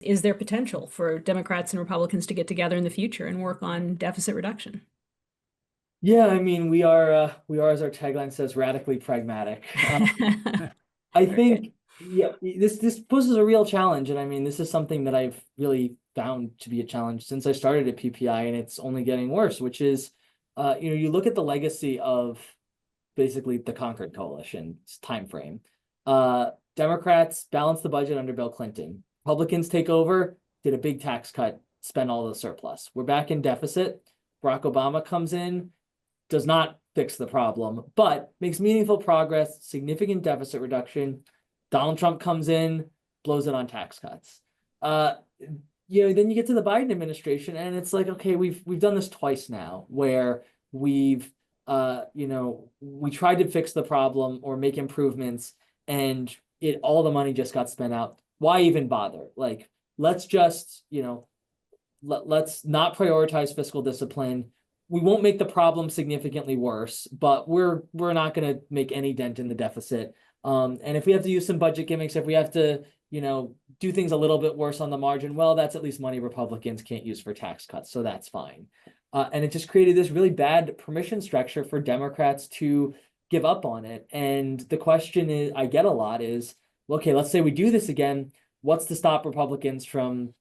Is there potential for Democrats and Republicans to get together in the future and work on deficit reduction? Yeah, I mean, we are, as our tagline says, radically pragmatic. I Okay. think, yeah, this poses a real challenge, and I mean, this is something that I've really found to be a challenge since I started at PPI, and it's only getting worse. Which is, you look at the legacy of basically the Concord coalition's time frame. Democrats balanced the budget under Bill Clinton. Republicans take over, did a big tax cut, spend all the surplus. We're back in deficit. Barack Obama comes in, does not fix the problem, but makes meaningful progress, significant deficit reduction. Donald Trump comes in, blows it on tax cuts. Uh, then you get to the Biden administration, and it's like, okay, we've done this twice now, where we've we tried to fix the problem or make improvements, and all the money just got spent out. Why even bother? Like, let's just, let's not prioritize fiscal discipline. We won't make the problem significantly worse, but we're not going to make any dent in the deficit. And if we have to use some budget gimmicks, if we have to, do things a little bit worse on the margin, well, that's at least money Republicans can't use for tax cuts, so that's fine. And it just created this really bad permission structure for Democrats to give up on it. And the question is, I get a lot is, okay, let's say we do this again. What's to stop Republicans from,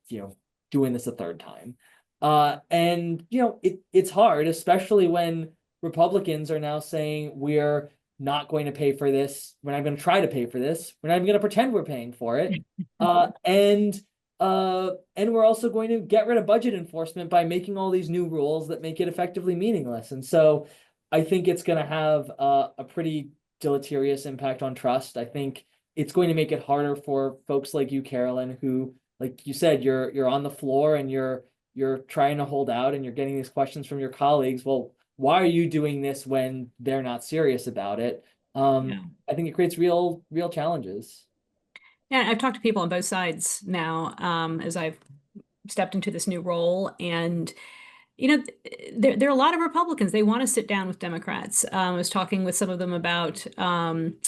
doing this a third time? And it's hard, especially when Republicans are now saying we're not going to pay for this. We're not going to try to pay for this. We're not even going to pretend we're paying for it. And we're also going to get rid of budget enforcement by making all these new rules that make it effectively meaningless. And so I think it's going to have a pretty deleterious impact on trust. I think it's going to make it harder for folks like you, Carolyn, who, like you said, you're on the floor and you're trying to hold out and you're getting these questions from your colleagues. Well, why are you doing this when they're not serious about it? Yeah. I think it creates real challenges. Yeah, I've talked to people on both sides now, as I've stepped into this new role. And, there are a lot of Republicans. They want to sit down with Democrats. I was talking with some of them about, trying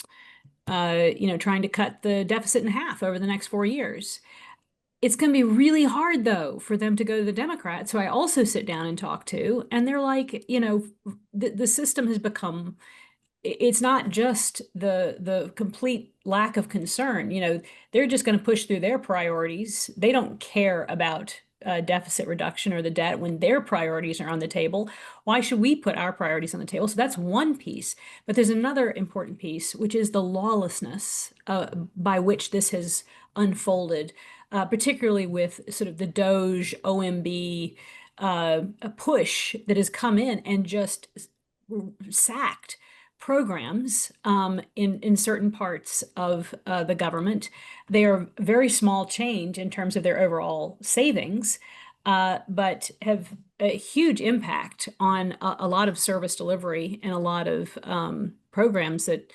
to cut the deficit in half over the next 4 years. It's going to be really hard, though, for them to go to the Democrats, who I also sit down and talk to. And they're like, the system has become, it's not just the complete lack of concern. They're just going to push through their priorities. They don't care about deficit reduction or the debt when their priorities are on the table. Why should we put our priorities on the table? So that's one piece. But there's another important piece, which is the lawlessness by which this has unfolded, particularly with sort of the Doge OMB push that has come in and just sacked programs in certain parts of the government. They are very small change in terms of their overall savings, but have a huge impact on a lot of service delivery and a lot of programs that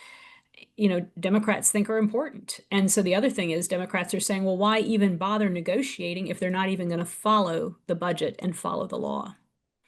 Democrats think are important. And so the other thing is Democrats are saying, well, why even bother negotiating if they're not even going to follow the budget and follow the law?